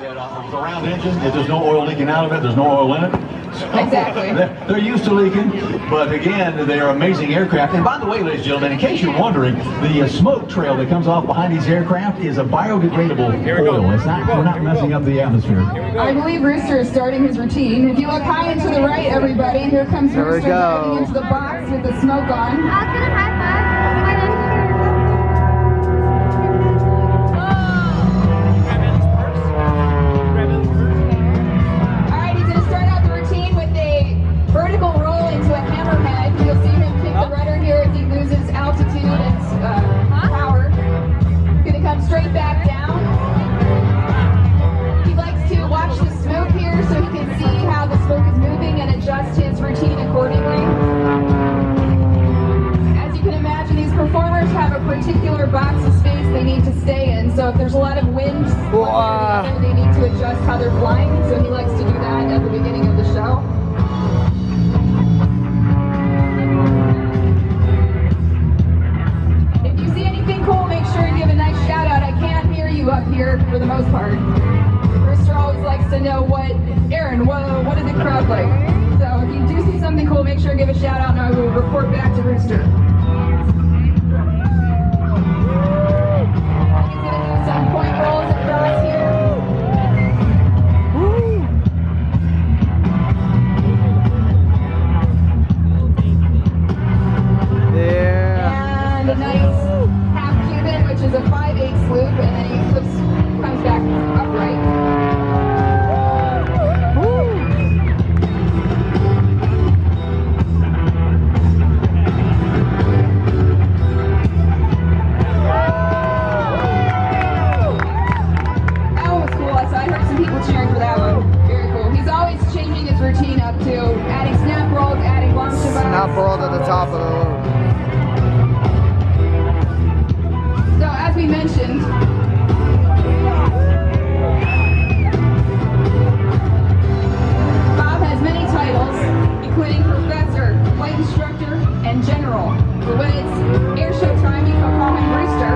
With a round engine, if there's no oil leaking out of it, there's no oil in it. So exactly. They're used to leaking, but again, they are amazing aircraft. And by the way, ladies and gentlemen, in case you're wondering, the smoke trail that comes off behind these aircraft is a biodegradable oil. It's not, we're not messing up the atmosphere. I believe Rooster is starting his routine. If you look high and to the right, everybody, here comes Rooster diving into the box with the smoke on. I was gonna high five. I didn't hear. Vertical roll into a hammerhead. You'll see him kick the rudder here as he loses altitude and power. Gonna come straight back down. He likes to watch the smoke here so he can see how the smoke is moving and adjust his routine accordingly. As you can imagine, these performers have a particular box of space they need to stay in. So if there's a lot of wind, they need to adjust how they're flying. So he likes to do that at the beginning of the show. Up here for the most part. Rooster always likes to know what did the crowd like? So if you do see something cool, make sure to give a shout out and I will report back to Rooster. He's going to do some point rolls across here. Yeah. And a nice half Cuban, which is a 5/8 loop, and then he comes back upright. That one was cool. I heard some people cheering for that one. Very cool. He's always changing his routine up to adding snap rolls, adding long shabazz. Snap roll to the top of the loop. So as we mentioned, Bob has many titles, including professor, flight instructor, and general. But when it's airshow time, you can call him Rooster.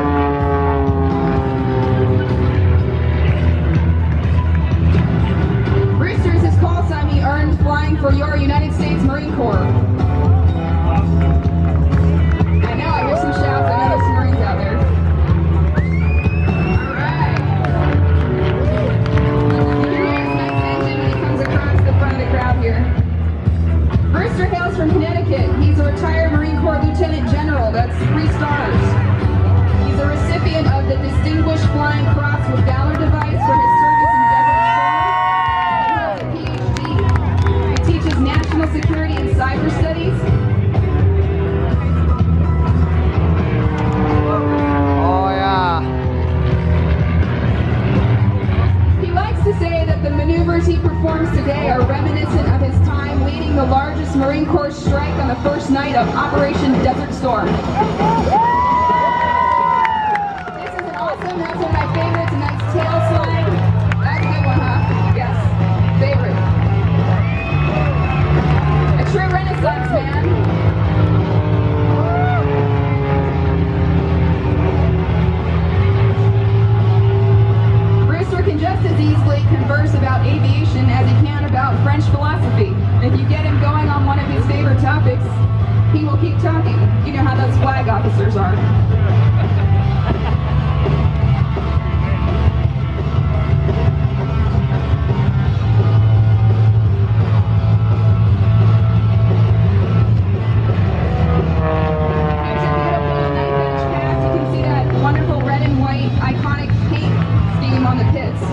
Rooster is his call sign he earned flying for your United States Marine Corps. I know, I hear some shouts. I know there's some Marines out there. Rooster hails from Connecticut. He's a retired Marine Corps Lieutenant General. That's 3 stars. He's a recipient of the Distinguished Flying Cross with Valor device for his service in Desert Storm. He holds a PhD. He teaches national security and cyber studies. Oh yeah. He likes to say that the maneuvers he performs today are reminiscent of his time leading the largest Marine Corps strike on the first night of Operation Desert Storm. This is an awesome, that's one of my favorites, a nice tail slide. That's a good one, huh? Yes, favorite. A true Renaissance man. Rooster can just as easily converse about aviation as he can about French philosophy. If you get him going on one of his favorite topics, he will keep talking. You know how those flag officers are. Here's a beautiful night bench pass. You can see that wonderful red and white iconic paint scheme on the pits.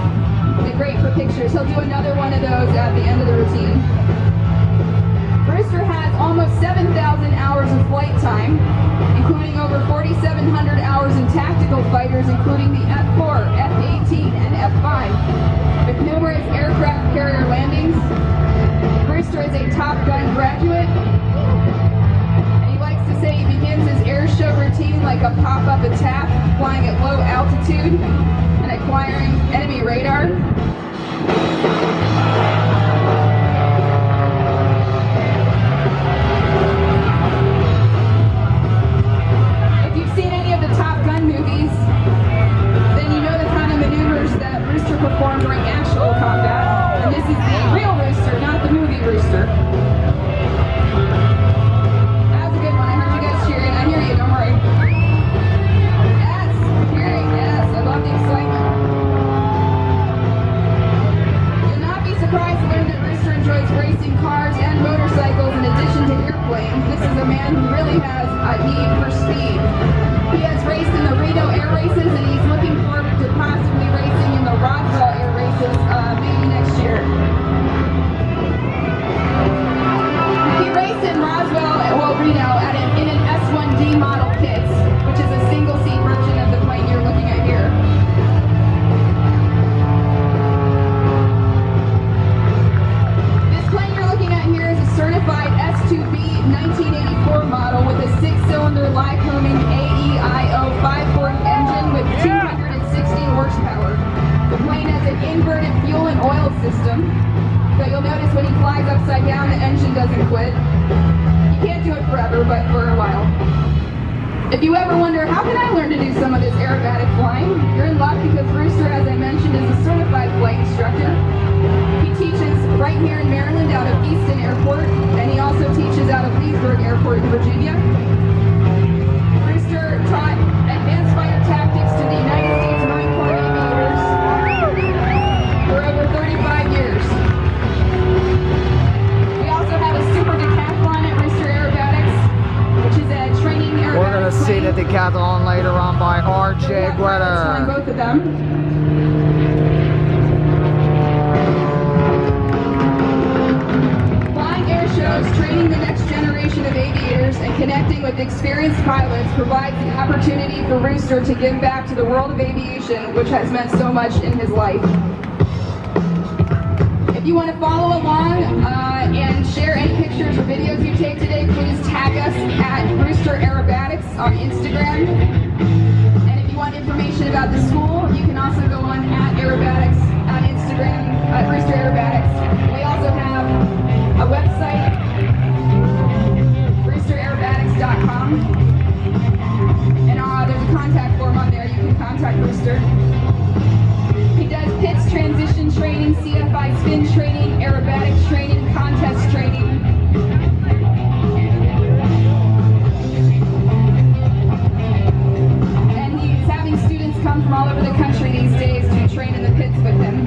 They're great for pictures. He'll do another one of those at the end of the routine. Rooster has almost 7,000 hours of flight time, including over 4,700 hours in tactical fighters, including the F-4, F-18, and F-5. With numerous aircraft carrier landings, Rooster is a Top Gun graduate, and he likes to say he begins his airshow routine like a pop-up attack, flying at low altitude and acquiring enemy radar. If you've seen any of the Top Gun movies, then you know the kind of maneuvers that Rooster performs during actual combat. And this is the real Rooster, not the movie Rooster. That was a good one. I heard you guys cheering. I hear you, don't worry. Yes, cheering, yes. I love the excitement. You'll not be surprised to learn that Rooster enjoys racing cars and motorcycles in addition to airplanes. This is a man who really has a need for speed. He has raced in the Reno Air Races, and he's looking forward to possibly racing in the Roswell Air Races maybe next year. He raced in Roswell, Reno, in an S-1B model pits, which is a single-seat version of the plane you're looking at here. This plane you're looking at here is a certified S-2B 1984 model with a 6-cylinder Lycoming AEIO 540 engine with 260 horsepower. The plane has an inverted fuel and oil system, so you'll notice when he flies upside down, the engine doesn't quit. You can't do it forever, but for a while. If you ever wonder, how can I learn to do some of this aerobatic flying? You're in luck because Rooster, as I mentioned, is a certified flight instructor. He teaches right here in Maryland out of Easton Airport, and he also teaches out of Leesburg Airport in Virginia. Rooster taught advanced fighter tactics to the United States Marine Corps aviators for over 35 years. We also have a super decathlon at Rooster Aerobatics, which is a training aerobatic We're gonna see the plane. decathlon later on by RJ On Guetter. both of them. Flying air shows, training the next generation of aviators, and connecting with experienced pilots provides the opportunity for Rooster to give back to the world of aviation, which has meant so much in his life. If you want to follow along and share any pictures or videos you take today, please tag us at Rooster Aerobatics on Instagram. And if you want information about the school, you can also go on at Aerobatics on Instagram, at Rooster Aerobatics. We also have a website, roosteraerobatics.com. And there's a contact form on there. You can contact Rooster. He does PITS transition training, CFI spin training, aerobatics training, contest training. And he's having students come from all over the country these days to train in the pits with him.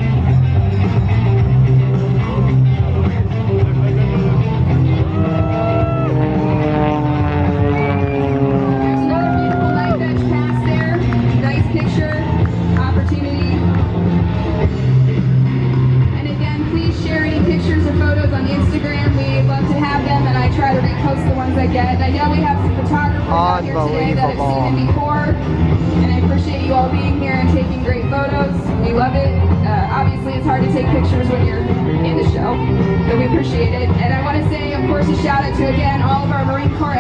There's another beautiful night bench pass there. Nice picture, opportunity. And again, please share any pictures or photos on Instagram. We love to have them, and I try to repost the ones I get. And I know we have some photographers out here today that have seen it before, and I appreciate you all being here and taking great photos. We love it. Obviously, it's hard to take pictures when you're in the show, but we appreciate it. And I want to say, of course, a shout out to, again, all of our Marine Corps